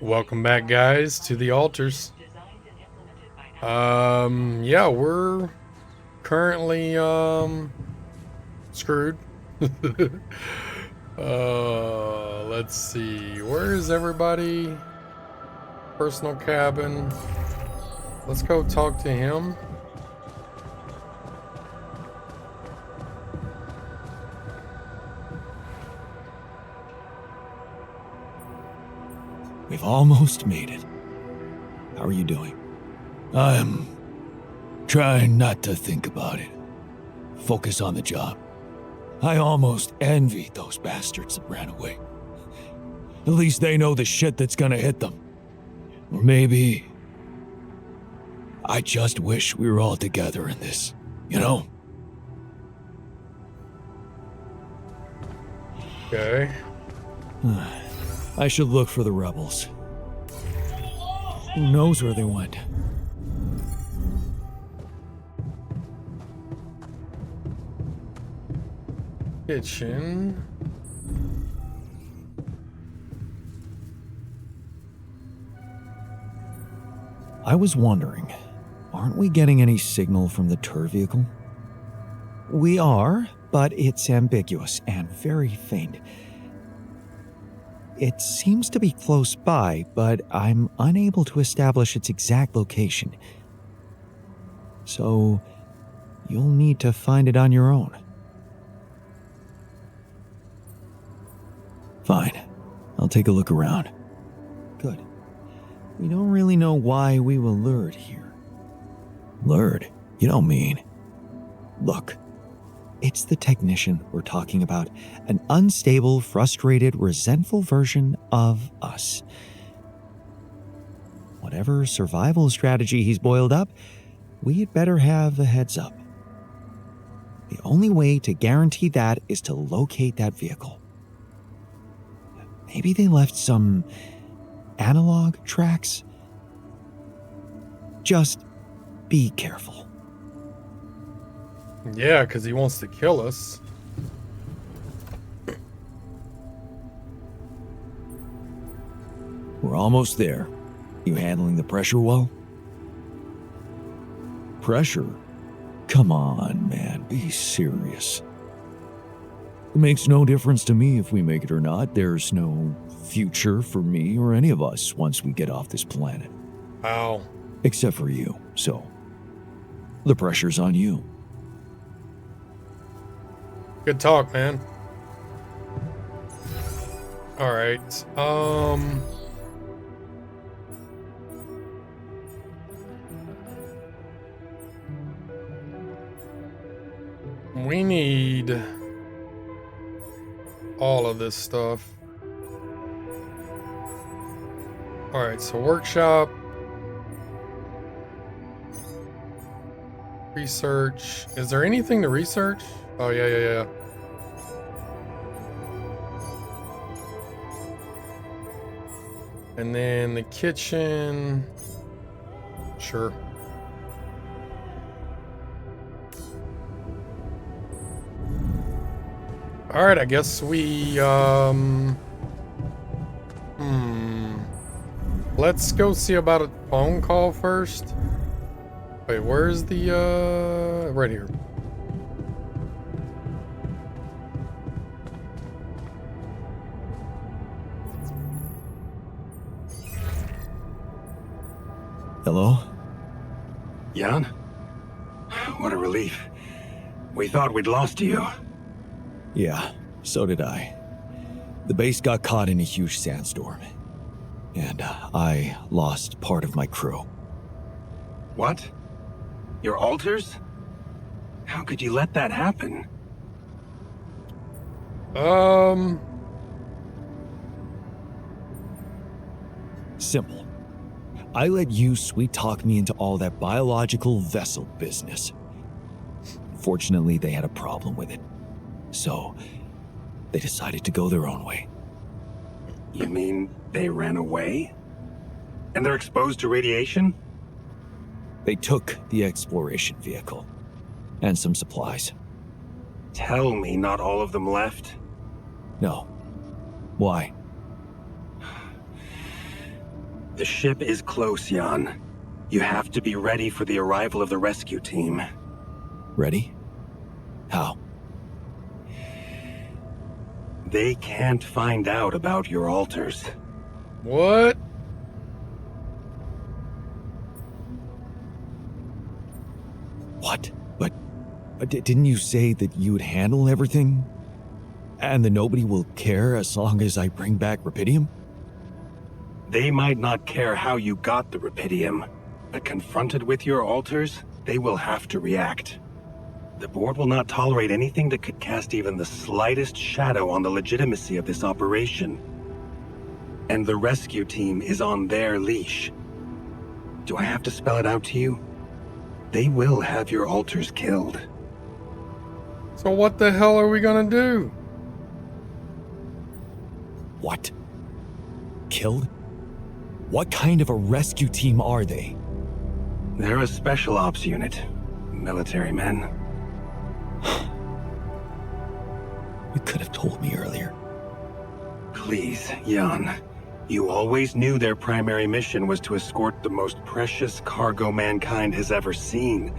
Welcome back, guys, to the altars. Yeah, we're currently screwed. Let's see. Where is everybody? Personal cabin. Let's go talk to him. We've almost made it. How are you doing? I'm trying not to think about it. Focus on the job. I almost envy those bastards that ran away. At least they know the shit that's gonna hit them. Or maybe I just wish we were all together in this, you know? Okay. I should look for the rebels. Who knows where they went? Kitchen. I was wondering, aren't we getting any signal from the tour vehicle? We are, but it's ambiguous and very faint. It seems to be close by, but I'm unable to establish its exact location. So, you'll need to find it on your own. Fine. I'll take a look around. Good. We don't really know why we were lured here. Lured? You don't mean... Look. It's the technician we're talking about. An unstable, frustrated, resentful version of us. Whatever survival strategy he's boiled up, we had better have a heads up. The only way to guarantee that is to locate that vehicle. Maybe they left some analog tracks? Just be careful. Yeah, because he wants to kill us. We're almost there. You handling the pressure well? Pressure? Come on, man, be serious. It makes no difference to me if we make it or not. There's no future for me or any of us once we get off this planet. Ow. Except for you, so the pressure's on you. Good talk, man. Alright, we need all of this stuff. Alright, so workshop. Research. Is there anything to research? Oh, yeah. And then the kitchen. Sure. Alright, I guess we, let's go see about a phone call first. Wait, where's the, right here. Hello? Jan? What a relief. We thought we'd lost you. Yeah, so did I. The base got caught in a huge sandstorm. And I lost part of my crew. What? Your altars? How could you let that happen? Simple. I let you sweet-talk me into all that biological vessel business. Fortunately, they had a problem with it. So, they decided to go their own way. You mean they ran away? And they're exposed to radiation? They took the exploration vehicle. And some supplies. Tell me not all of them left? No. Why? The ship is close, Jan. You have to be ready for the arrival of the rescue team. Ready? How? They can't find out about your altars. What? What? But didn't you say that you'd handle everything? And that nobody will care as long as I bring back Rapidium? They might not care how you got the Rapidium, but confronted with your altars, they will have to react. The board will not tolerate anything that could cast even the slightest shadow on the legitimacy of this operation. And the rescue team is on their leash. Do I have to spell it out to you? They will have your altars killed. So what the hell are we gonna do? What? Killed? What kind of a rescue team are they? They're a special ops unit. Military men. You could have told me earlier. Please, Jan. You always knew their primary mission was to escort the most precious cargo mankind has ever seen.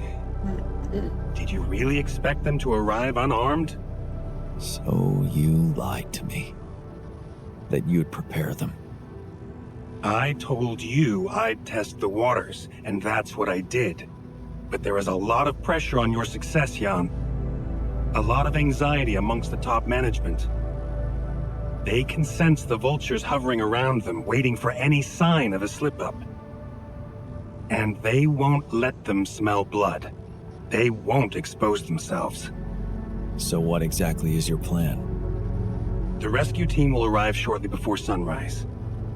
Did you really expect them to arrive unarmed? So you lied to me. That you'd prepare them. I told you I'd test the waters, and that's what I did. But there is a lot of pressure on your success, Jan. A lot of anxiety amongst the top management. They can sense the vultures hovering around them, waiting for any sign of a slip-up. And they won't let them smell blood. They won't expose themselves. So what exactly is your plan? The rescue team will arrive shortly before sunrise.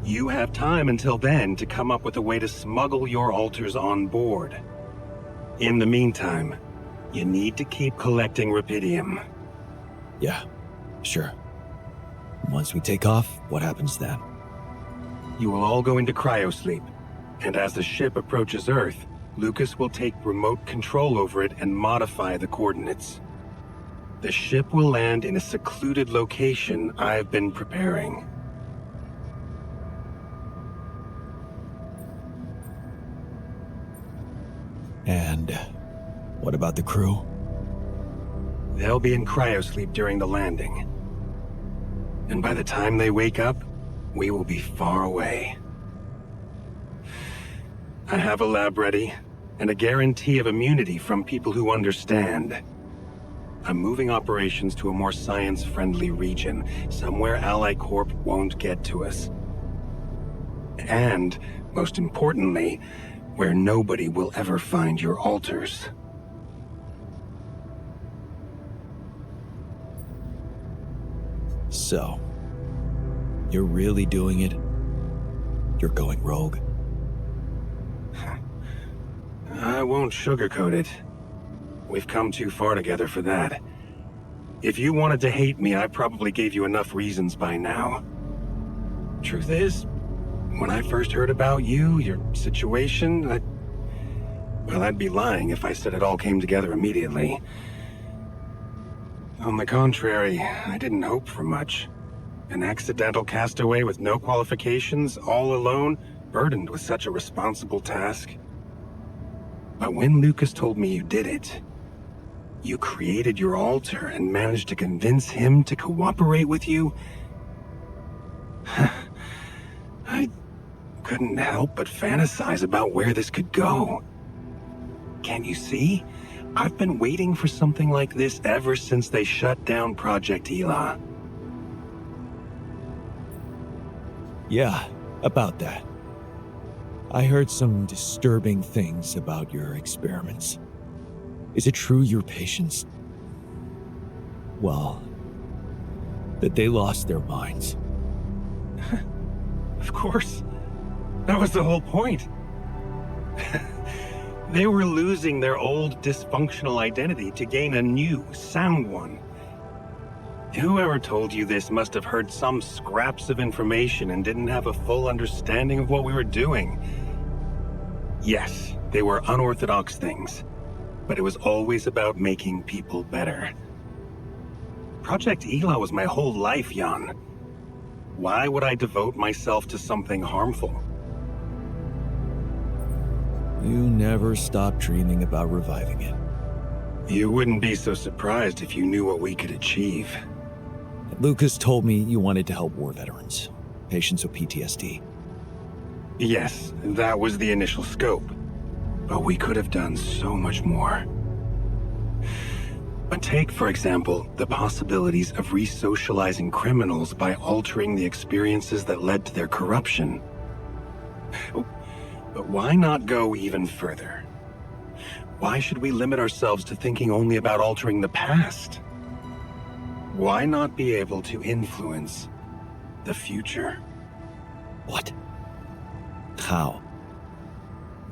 You have time until then to come up with a way to smuggle your altars on board. In the meantime, you need to keep collecting Rapidium. Yeah, sure. Once we take off, what happens then? You will all go into cryosleep, and as the ship approaches Earth, Lucas will take remote control over it and modify the coordinates. The ship will land in a secluded location I've been preparing. And what about the crew? They'll be in cryosleep during the landing. And by the time they wake up, we will be far away. I have a lab ready, and a guarantee of immunity from people who understand. I'm moving operations to a more science-friendly region, somewhere Ally Corp won't get to us. And, most importantly, where nobody will ever find your altars. So, you're really doing it? You're going rogue? I won't sugarcoat it. We've come too far together for that. If you wanted to hate me, I probably gave you enough reasons by now. Truth is, when I first heard about you, your situation, I'd be lying if I said it all came together immediately. On the contrary, I didn't hope for much. An accidental castaway with no qualifications, all alone, burdened with such a responsible task. But when Lucas told me you did it, you created your altar and managed to convince him to cooperate with you, I couldn't help but fantasize about where this could go. Can't you see? I've been waiting for something like this ever since they shut down Project Ela. Yeah, about that. I heard some disturbing things about your experiments. Is it true your patients... well, that they lost their minds? Of course. That was the whole point. They were losing their old dysfunctional identity to gain a new, sound one. Whoever told you this must have heard some scraps of information and didn't have a full understanding of what we were doing. Yes, they were unorthodox things, but it was always about making people better. Project Ela was my whole life, Jan. Why would I devote myself to something harmful? You never stop dreaming about reviving it. You wouldn't be so surprised if you knew what we could achieve. Lucas told me you wanted to help war veterans, patients with PTSD. Yes, that was the initial scope. But we could have done so much more. But take, for example, the possibilities of re-socializing criminals by altering the experiences that led to their corruption. But why not go even further? Why should we limit ourselves to thinking only about altering the past? Why not be able to influence the future? What? How?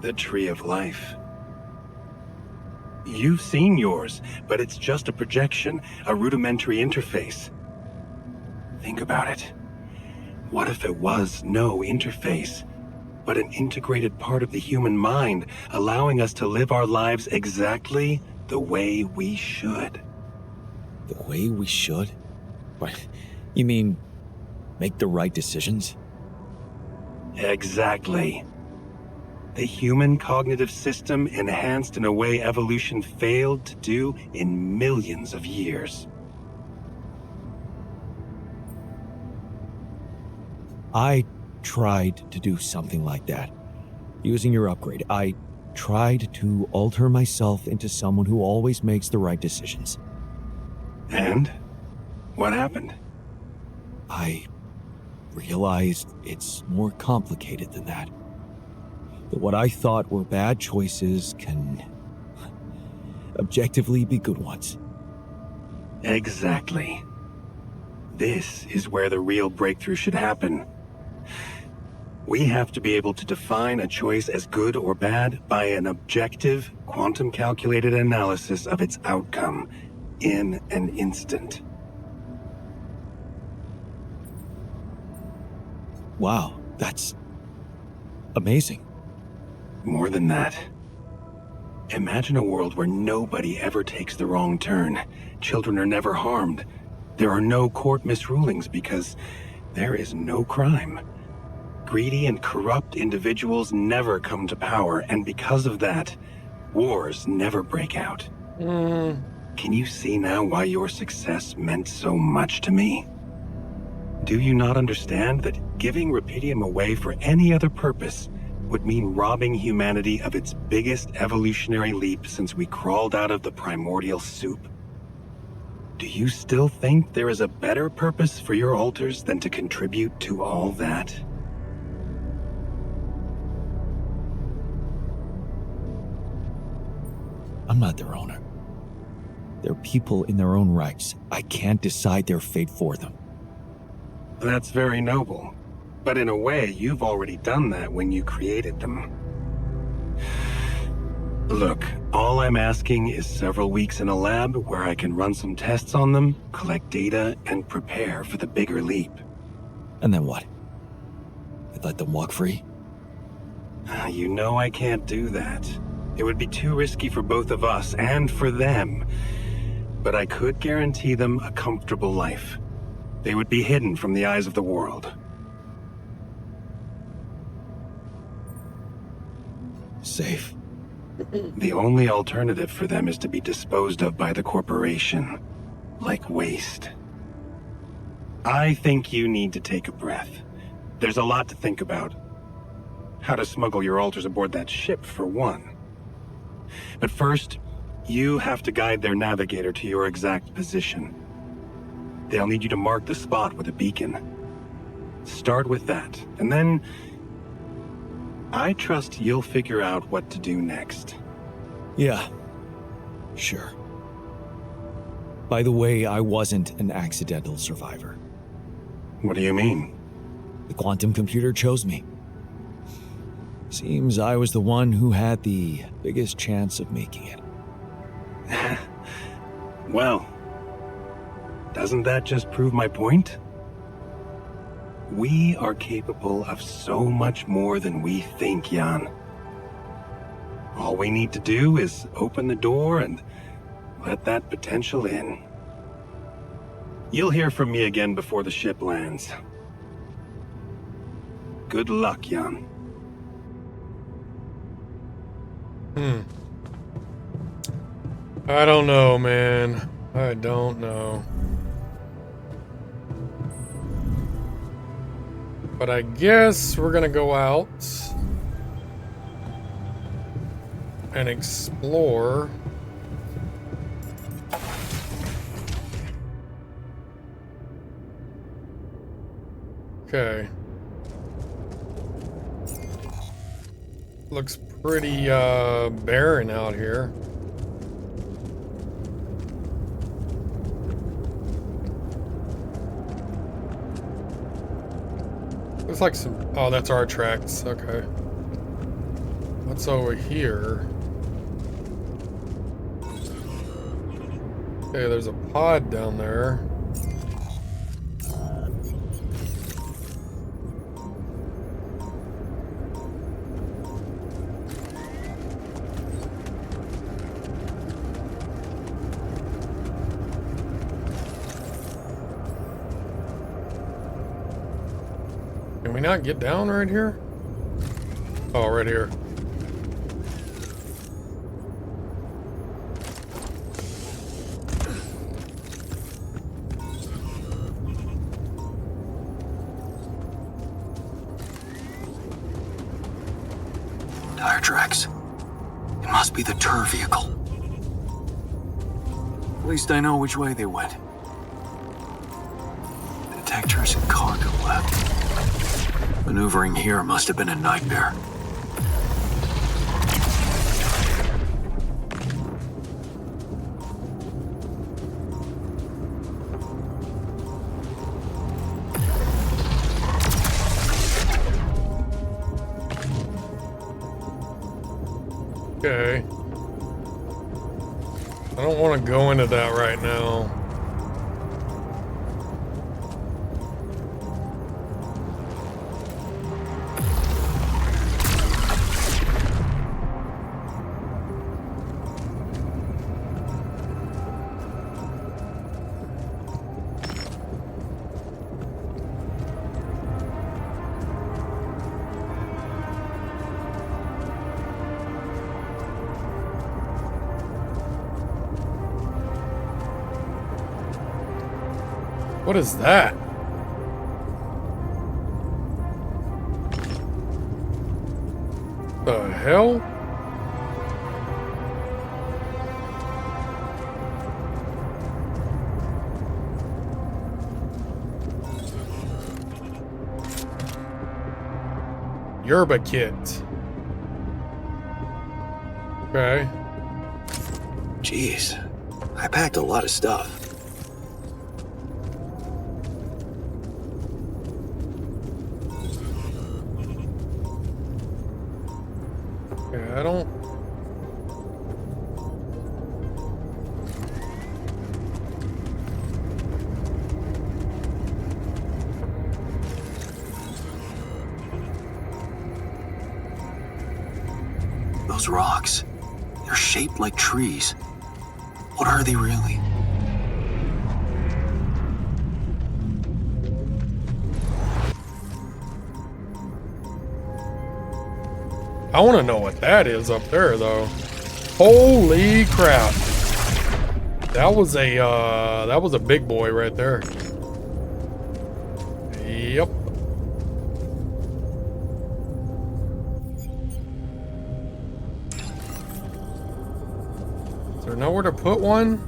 The Tree of Life. You've seen yours, but it's just a projection, a rudimentary interface. Think about it. What if it was no interface, but an integrated part of the human mind, allowing us to live our lives exactly the way we should? The way we should? What? You mean, make the right decisions? Exactly. The human cognitive system enhanced in a way evolution failed to do in millions of years. I tried to do something like that. Using your upgrade, I tried to alter myself into someone who always makes the right decisions. And? What happened? I realized it's more complicated than that. That what I thought were bad choices can objectively be good ones. Exactly. This is where the real breakthrough should happen. We have to be able to define a choice as good or bad by an objective, quantum-calculated analysis of its outcome in an instant. Wow, that's amazing. More than that. Imagine a world where nobody ever takes the wrong turn. Children are never harmed. There are no court misrulings because there is no crime. Greedy and corrupt individuals never come to power, and because of that, wars never break out. Can you see now why your success meant so much to me? Do you not understand that giving Rapidium away for any other purpose would mean robbing humanity of its biggest evolutionary leap since we crawled out of the primordial soup? Do you still think there is a better purpose for your altars than to contribute to all that? I'm not their owner. They're people in their own rights. I can't decide their fate for them. That's very noble. But in a way, you've already done that when you created them. Look, all I'm asking is several weeks in a lab where I can run some tests on them, collect data, and prepare for the bigger leap. And then what? I'd let them walk free? You know I can't do that. It would be too risky for both of us and for them. But I could guarantee them a comfortable life. They would be hidden from the eyes of the world. Safe. The only alternative for them is to be disposed of by the corporation, like waste. I think you need to take a breath. There's a lot to think about. How to smuggle your altars aboard that ship, for one. But first, you have to guide their navigator to your exact position. They'll need you to mark the spot with a beacon. Start with that, and then I trust you'll figure out what to do next. Yeah, sure. By the way, I wasn't an accidental survivor. What do you mean? The quantum computer chose me. Seems I was the one who had the biggest chance of making it. Well, doesn't that just prove my point? We are capable of so much more than we think, Jan. All we need to do is open the door and let that potential in. You'll hear from me again before the ship lands. Good luck, Jan. I don't know, man. I don't know. But I guess we're gonna go out and explore. Okay. Looks pretty barren out here. Looks like some... Oh, that's our tracks. Okay. What's over here? Okay, there's a pod down there. Can we not get down right here? Oh, right here. Tire tracks. It must be the tour vehicle. At least I know which way they went. Detectors and cargo left. Maneuvering here must have been a nightmare. Okay. I don't want to go into that right now. What is that? The hell? Yerba kit. Okay. Jeez, I packed a lot of stuff. I don't... Those rocks, they're shaped like trees. What are they really? I want to know what that is up there, though. Holy crap! That was a big boy right there. Yep. Is there nowhere to put one?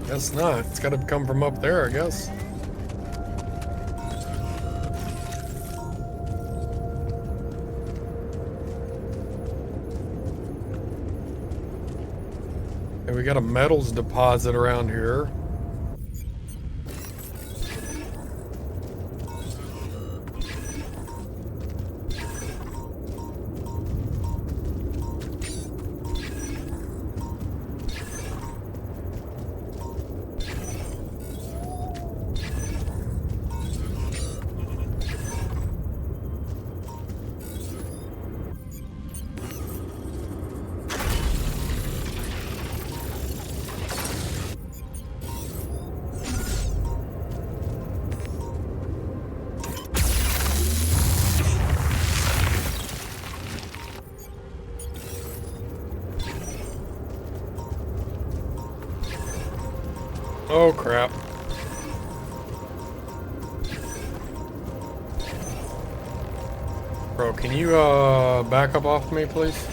Guess not. It's got to come from up there, I guess. Okay, we got a metals deposit around here. Oh crap. Bro, can you back up off me, please?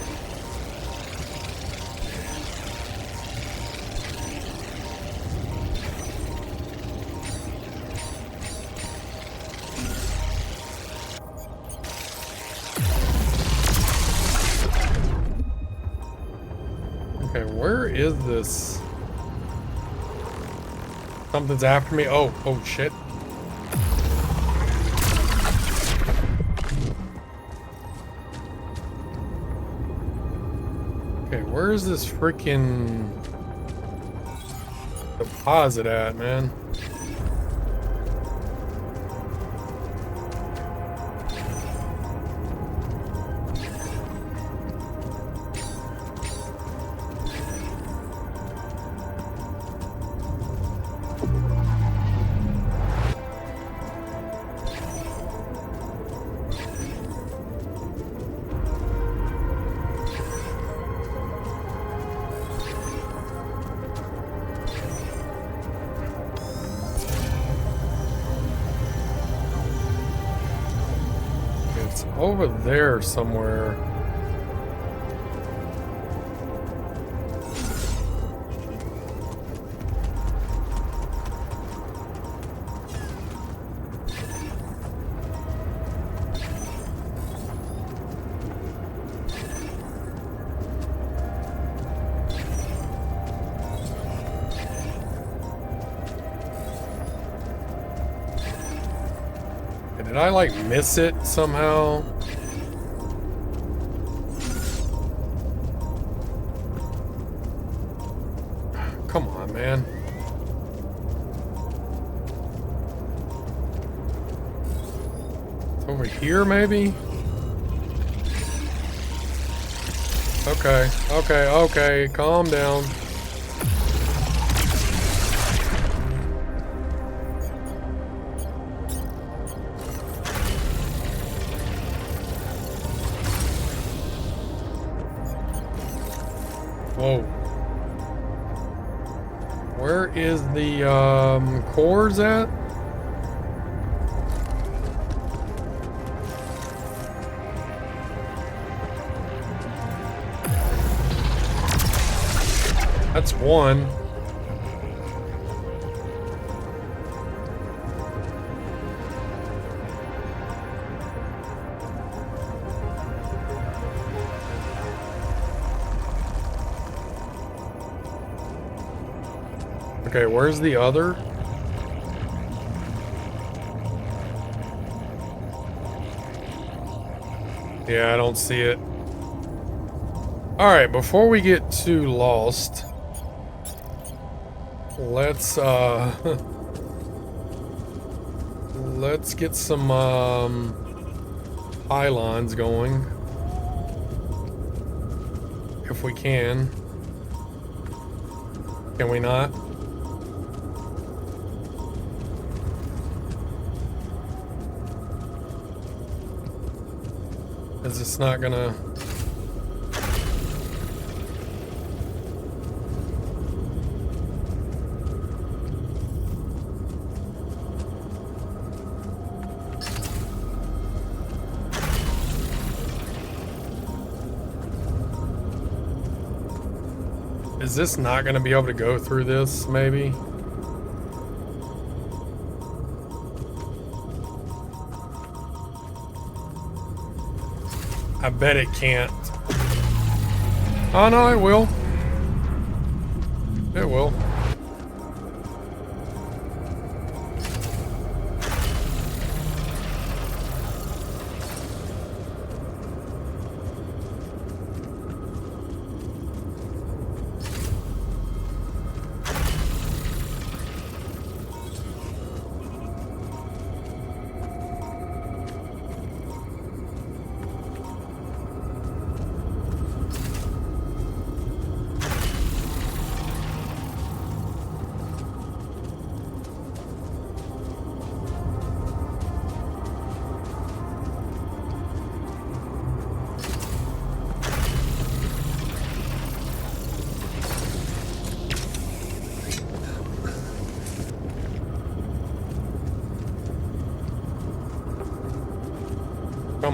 Okay, where is this? Something's after me. Oh shit. Okay, where's this freaking deposit at, man? Over there somewhere. Did I like miss it somehow? Come on, man. It's over here, maybe? Okay, calm down. Whoa. Where is the cores at? That's one. Okay, where's the other? Yeah, I don't see it. Alright, before we get too lost, let's let's get some pylons going. If we can. Can we not? Is this not gonna... Is this not gonna be able to go through this, maybe? I bet it can't. Oh no, it will. It will.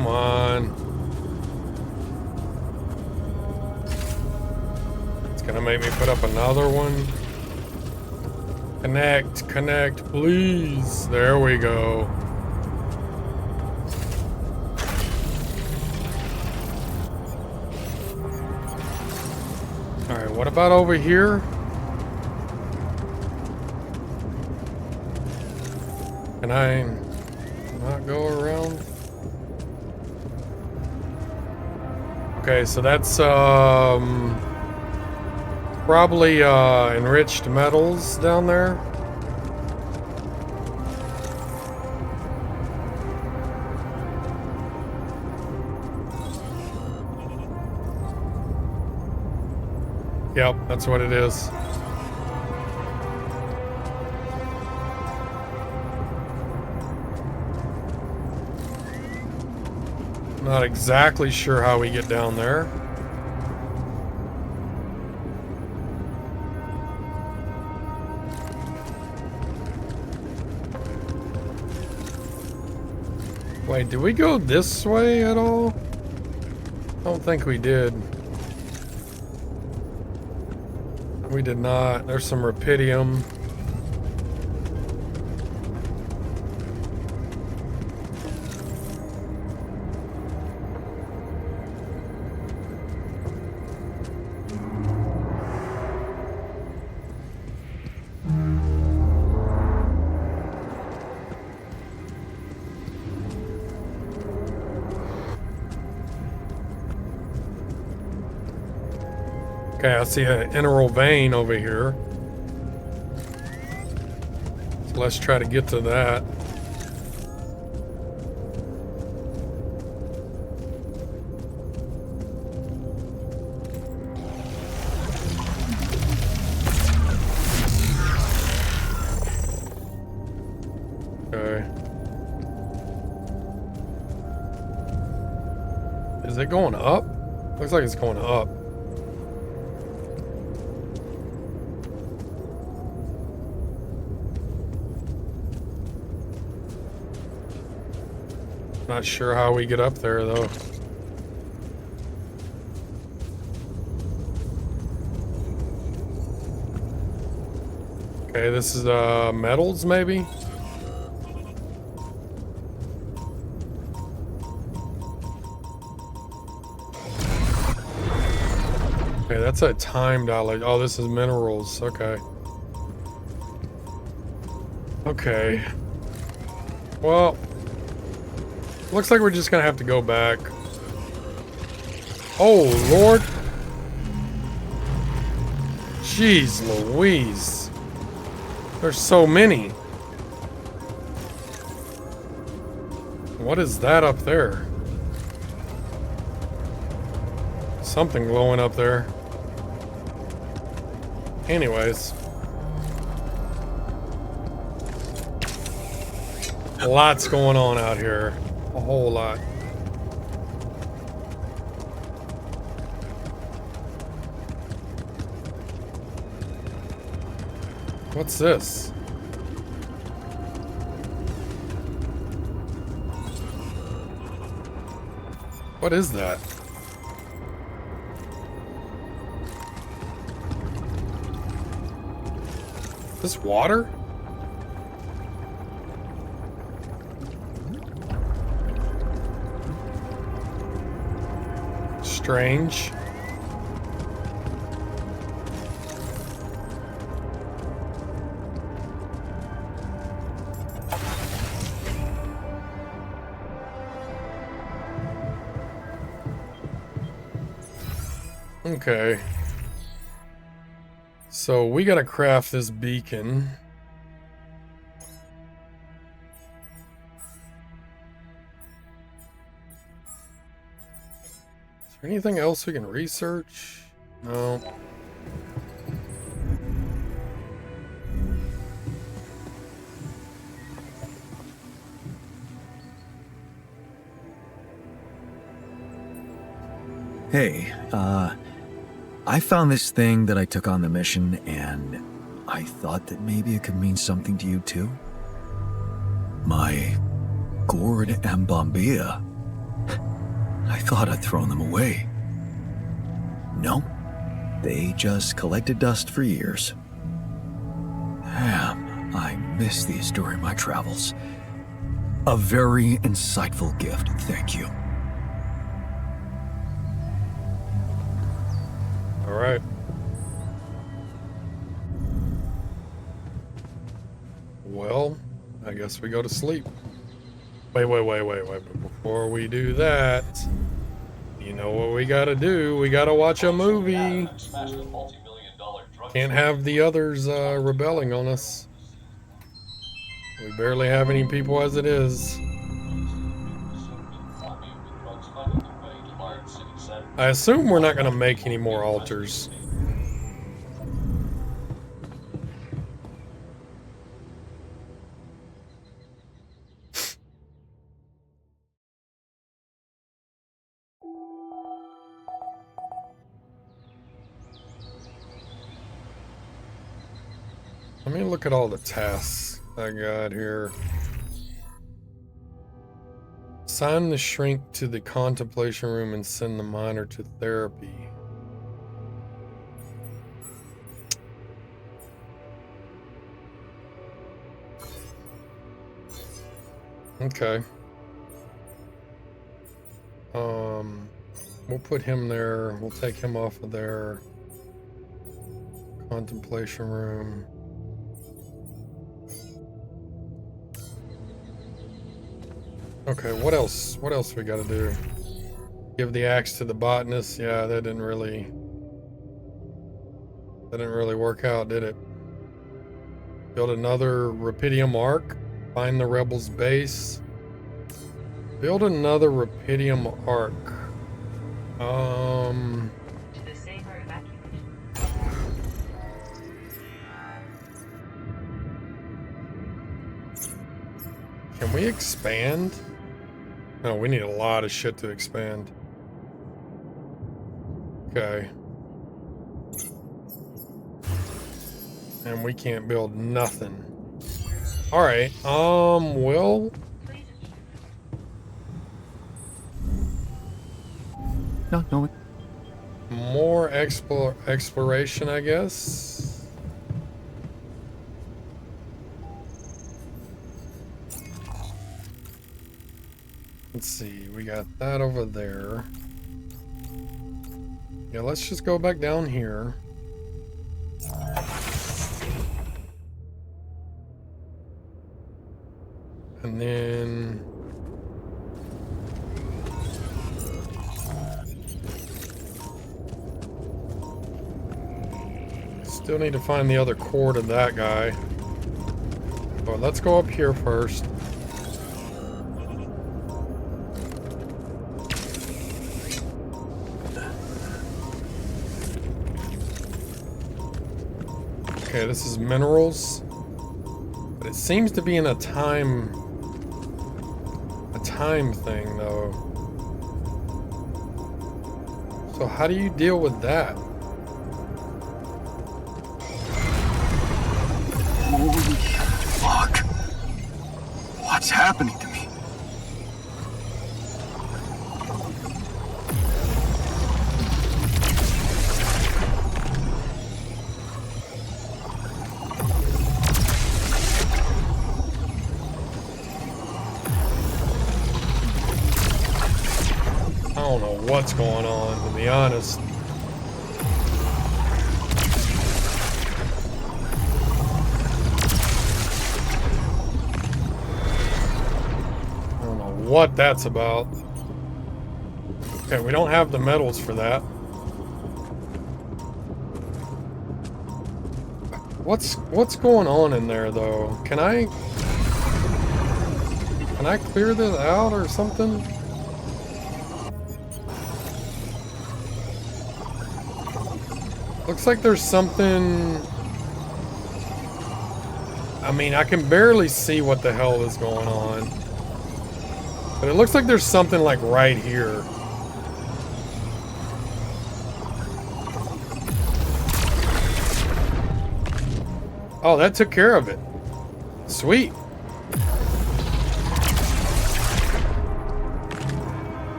Come on. It's gonna make me put up another one. Connect, connect, please. There we go. All right, what about over here? Can I not go around? Okay, so that's probably enriched metals down there. Yep, that's what it is. Not exactly sure how we get down there. Wait, did we go this way at all? I don't think we did. We did not. There's some rubidium. Okay, I see an mineral vein over here. So let's try to get to that. Okay. Is it going up? Looks like it's going up. Not sure how we get up there though. Okay, this is metals maybe? Okay, that's a time dollar. Oh, this is minerals. Okay. Okay. Well, looks like we're just gonna have to go back. Oh, Lord. Jeez Louise. There's so many. What is that up there? Something glowing up there. Anyways. Lots going on out here. A whole lot. What's this? What is that? This water? Strange. Okay. So we gotta craft this beacon. Is there anything else we can research? No. Hey, I found this thing that I took on the mission, and I thought that maybe it could mean something to you too. My gourd and bombilla. I thought I'd thrown them away. Nope. They just collected dust for years. Damn, I missed these during my travels. A very insightful gift, thank you. All right. Well, I guess we go to sleep. Wait. But before we do that, you know what we gotta do? We gotta watch a movie. Can't have the others rebelling on us. We barely have any people as it is. I assume we're not gonna make any more altars. Let me look at all the tasks I got here. Assign the shrink to the contemplation room and send the miner to therapy. Okay. We'll put him there. We'll take him off of there. Contemplation room. Okay, what else? What else we gotta do? Give the axe to the botanist. Yeah, that didn't really work out, did it? Build another Rapidium arc. Find the rebels' base. Build another Rapidium arc. Can we expand? No, we need a lot of shit to expand. Okay. And we can't build nothing. Alright, well... No. More exploration, I guess. Let's see, we got that over there. Yeah, let's just go back down here. And then... Still need to find the other core to that guy. But let's go up here first. Okay, this is minerals. But it seems to be in a time thing though. So how do you deal with that? Holy fuck. What's happening to me? I don't know what's going on, to be honest. I don't know what that's about. Okay, we don't have the metals for that. What's going on in there though? Can I clear this out or something? Looks like there's something... I mean, I can barely see what the hell is going on. But it looks like there's something like right here. Oh, that took care of it. Sweet.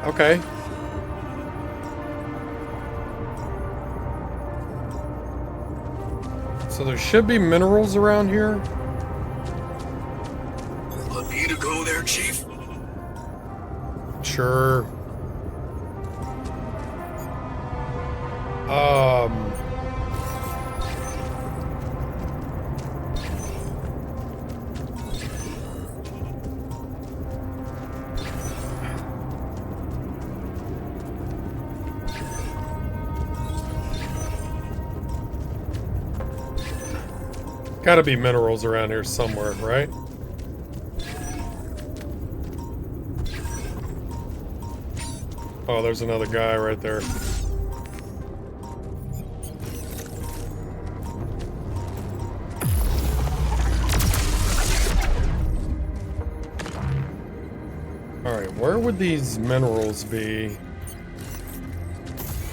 Okay. So there should be minerals around here. Want me to go there, Chief? Sure. Gotta be minerals around here somewhere, right? Oh, there's another guy right there. Alright, where would these minerals be?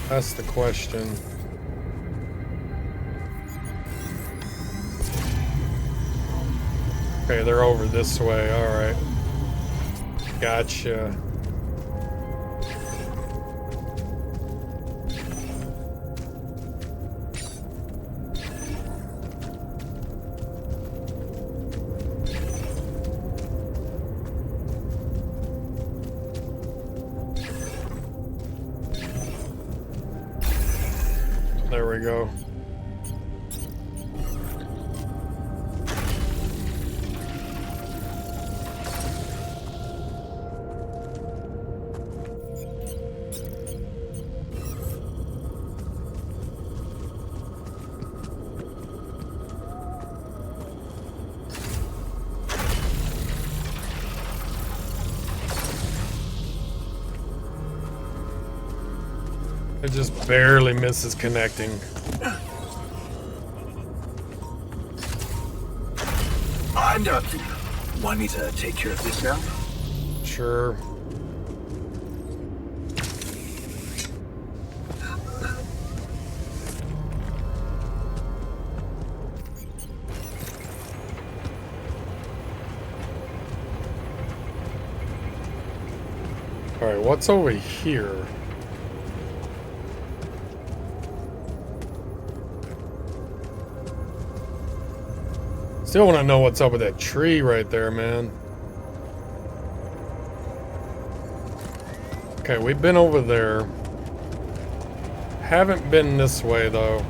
That's the question. Okay, they're over this way. Alright. Gotcha. There we go. It just barely misses connecting. I'm done. Want me to take care of this now? Sure. All right, what's over here? Still want to know what's up with that tree right there, man. Okay, we've been over there. Haven't been this way, though.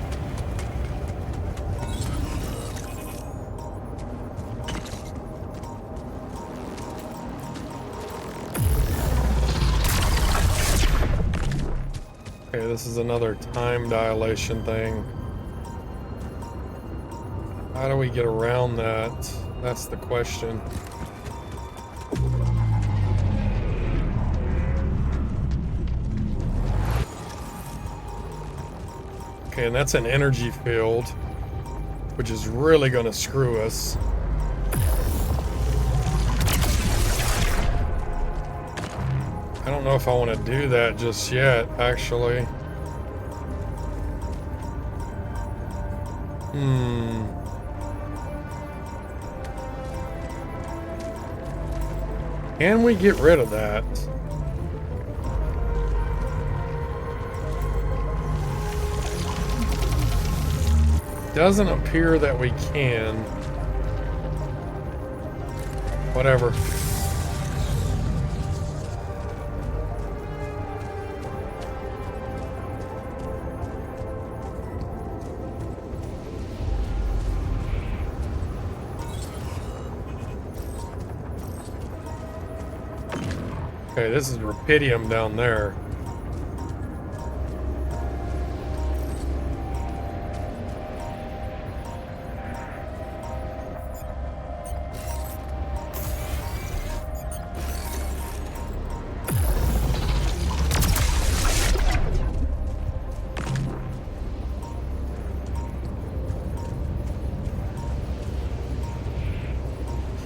Okay, this is another time dilation thing. How do we get around that? That's the question. Okay, and that's an energy field, which is really going to screw us. I don't know if I want to do that just yet, actually. Can we get rid of that? Doesn't appear that we can. Whatever. Okay, this is rubidium down there.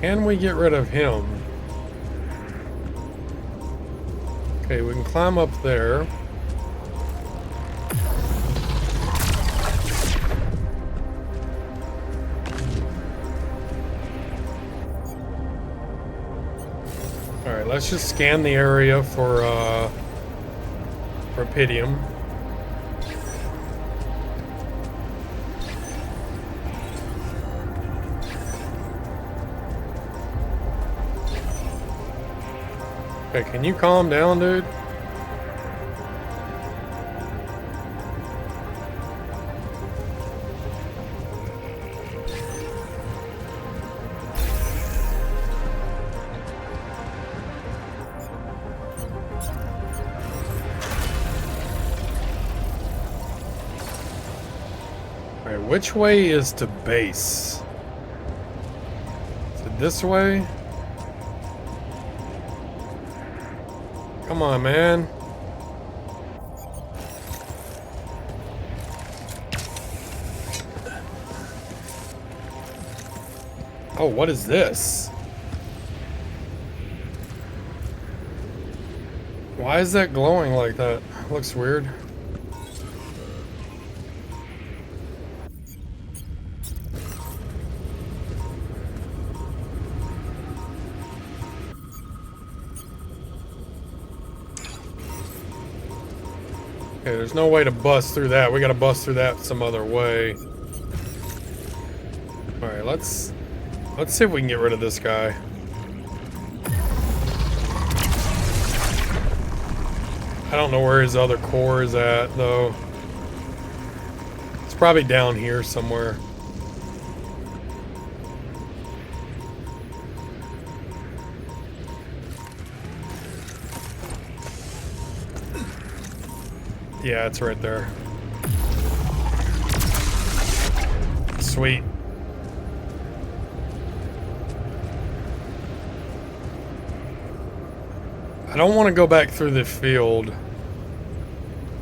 Can we get rid of him? Okay, we can climb up there. Alright, let's just scan the area for rubidium. Okay, can you calm down, dude? Alright, which way is to base? Is it this way? Come on, man. Oh, what is this? Why is that glowing like that? Looks weird. Okay, there's no way to bust through that. We gotta bust through that some other way. Alright, let's see if we can get rid of this guy. I don't know where his other core is at, though. It's probably down here somewhere. Yeah, it's right there. Sweet. I don't want to go back through the field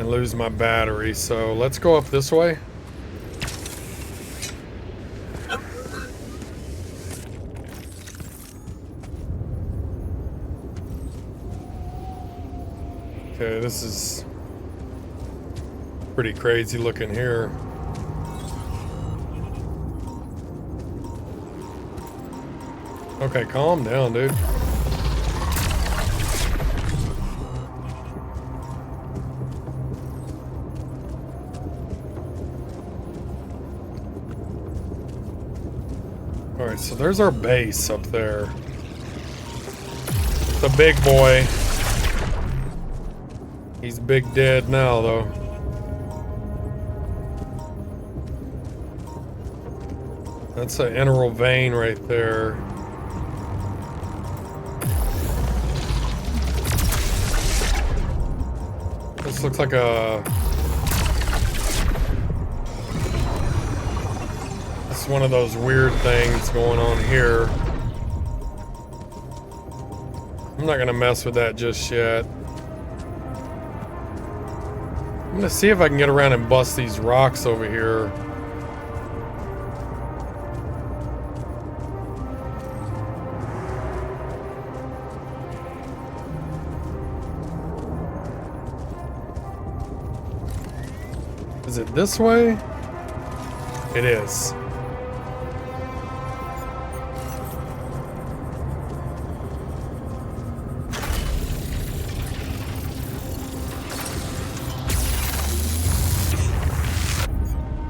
and lose my battery, so let's go up this way. Okay, this is pretty crazy looking here. Okay, calm down, dude. Alright, so there's our base up there. The big boy. He's big dead now, though. That's an integral vein right there. This looks like a... It's one of those weird things going on here. I'm not gonna mess with that just yet. I'm gonna see if I can get around and bust these rocks over here. Is it this way? It is.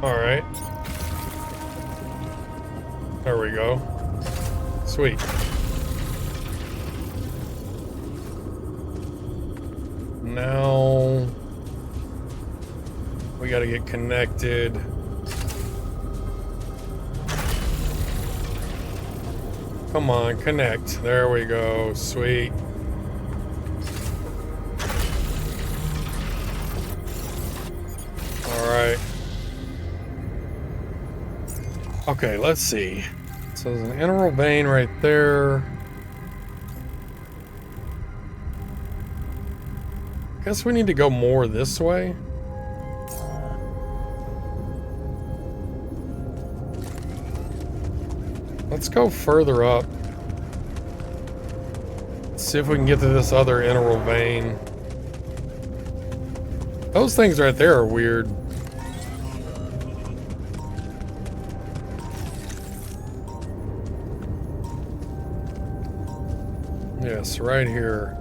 All right. There we go. Sweet. Now we gotta get connected. Come on, connect. There we go. Sweet. All right. Okay, let's see. So there's an integral vein right there. Guess we need to go more this way. Let's go further up. See if we can get to this other integral vein. Those things right there are weird. Yes, right here.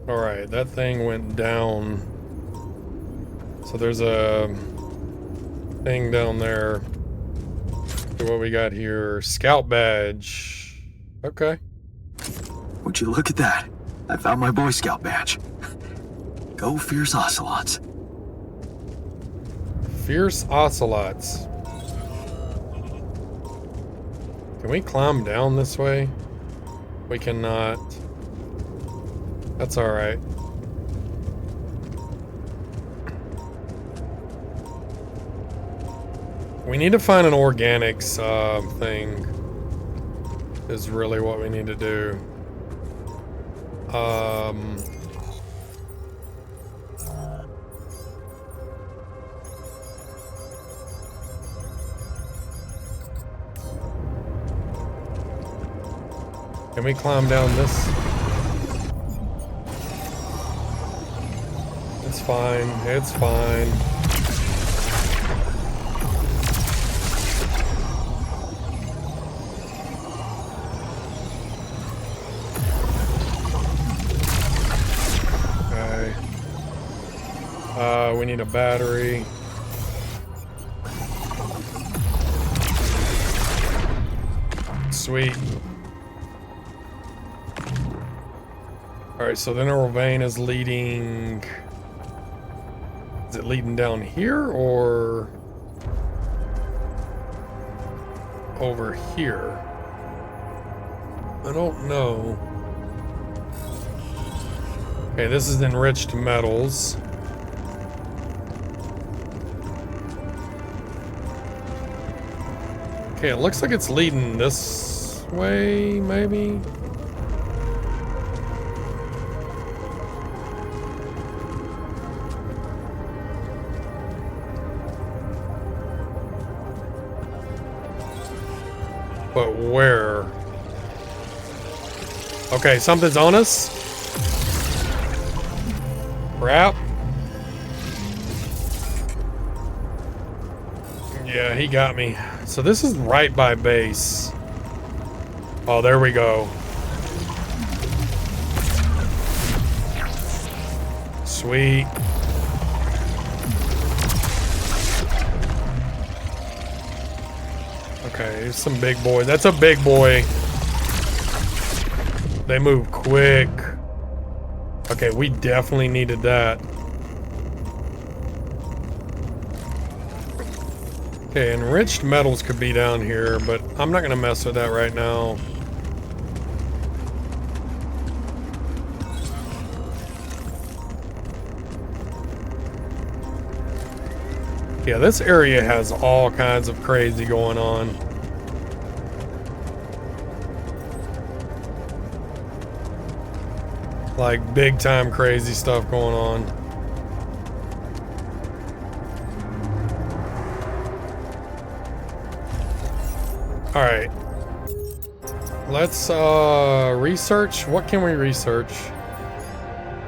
All right, that thing went down. So there's a thing down there. See what we got here. Scout badge. Okay. Would you look at that? I found my Boy Scout badge. Go fierce ocelots. Fierce ocelots. Can we climb down this way? We cannot. That's alright. We need to find an organics thing. Is really what we need to do. Can we climb down this? It's fine. It's fine. Okay. We need a battery. Sweet. Alright, so the neural vein is leading... Is it leading down here, or... over here? I don't know. Okay, this is enriched metals. Okay, it looks like it's leading this way, maybe? But where? Okay, something's on us. Crap. Yeah, he got me. So this is right by base. Oh, there we go. Sweet. Okay, here's some big boys. That's a big boy. They move quick. Okay, we definitely needed that. Okay, enriched metals could be down here, but I'm not gonna mess with that right now. Yeah, this area has all kinds of crazy going on. Like big time crazy stuff going on. All right. Let's research. What can we research?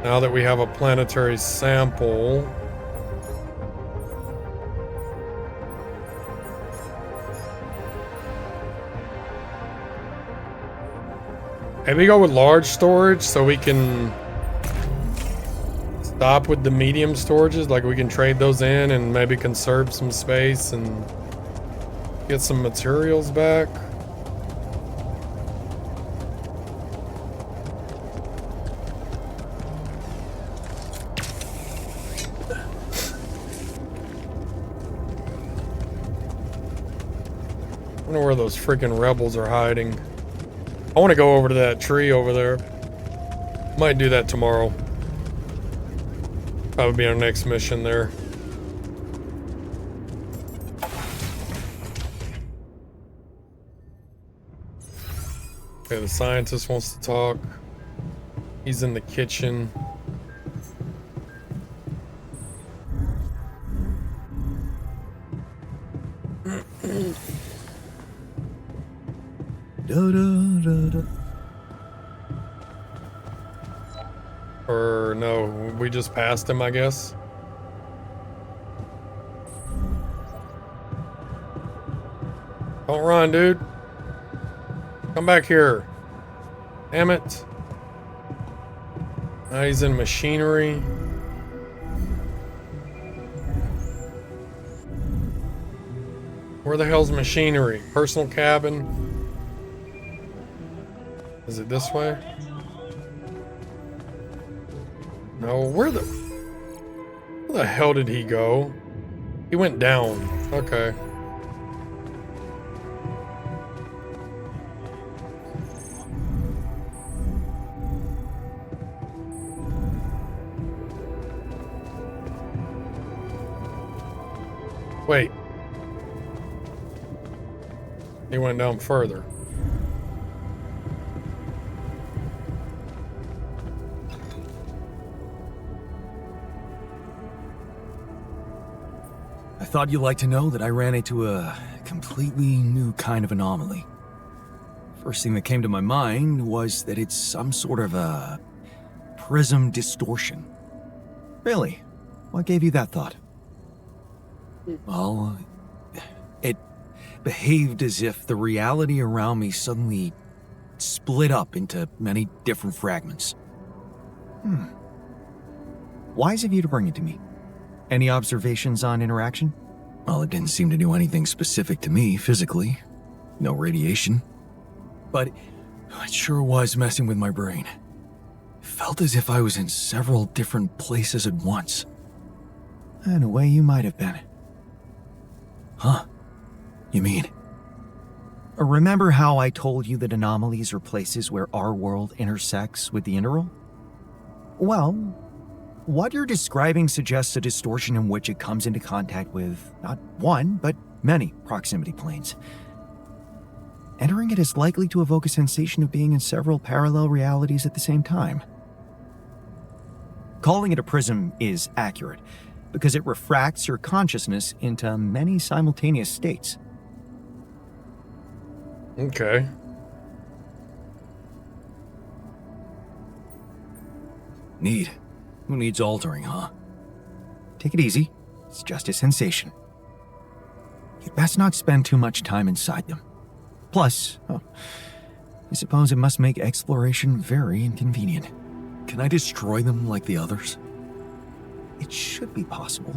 Now that we have a planetary sample. Maybe go with large storage so we can stop with the medium storages. Like we can trade those in and maybe conserve some space and get some materials back. I wonder where those freaking rebels are hiding. I want to go over to that tree over there. Might do that tomorrow. That would be our next mission there. Okay, the scientist wants to talk. He's in the kitchen. Or no, we just passed him, I guess. Don't run, dude. Come back here. Damn it. Now he's in machinery. Where the hell's machinery? Personal cabin? Is it this way? No, where the hell did he go? He went down. Okay. Wait. He went down further. I thought you'd like to know that I ran into a completely new kind of anomaly. First thing that came to my mind was that it's some sort of a prism distortion. Really? What gave you that thought? Well, it behaved as if the reality around me suddenly split up into many different fragments. Wise of you to bring it to me. Any observations on interaction? Well, it didn't seem to do anything specific to me physically. No radiation. But it sure was messing with my brain. Felt as if I was in several different places at once. In a way, you might have been. Huh? You mean? Remember how I told you that anomalies are places where our world intersects with the interworld? Well, what you're describing suggests a distortion in which it comes into contact with not one, but many proximity planes. Entering it is likely to evoke a sensation of being in several parallel realities at the same time. Calling it a prism is accurate, because it refracts your consciousness into many simultaneous states. Okay. Neat. Who needs altering, huh? Take it easy. It's just a sensation. You'd best not spend too much time inside them. Plus, I suppose it must make exploration very inconvenient. Can I destroy them like the others? It should be possible.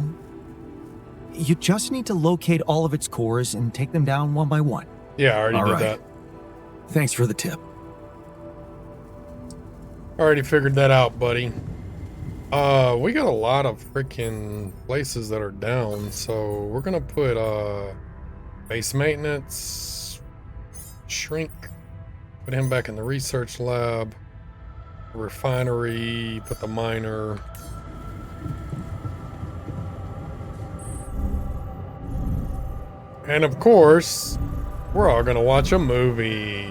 You just need to locate all of its cores and take them down one by one. Yeah, I already All did right. that. Thanks for the tip. Already figured that out, buddy. We got a lot of freaking places that are down, so we're gonna put base maintenance, shrink, put him back in the research lab, refinery, put the miner. And of course, we're all gonna watch a movie.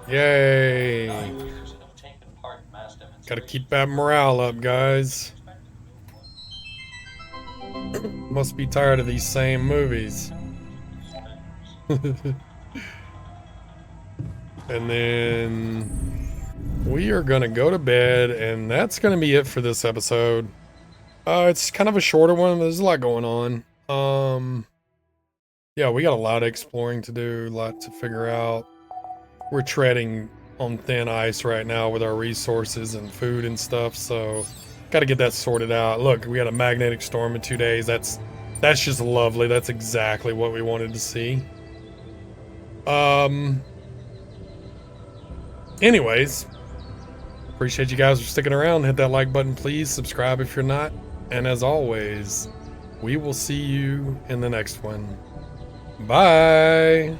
Yay! Gotta keep that morale up, guys. Must be tired of these same movies. And then we are gonna go to bed, and that's gonna be it for this episode. It's kind of a shorter one. There's a lot going on. Yeah, we got a lot of exploring to do, a lot to figure out. We're treading on thin ice right now with our resources and food and stuff, so got to get that sorted out. Look, we had a magnetic storm in 2 days. That's just lovely. That's exactly what we wanted to see. Anyways, appreciate you guys for sticking around. Hit that like button, please. Subscribe if you're not. And as always, we will see you in the next one. Bye.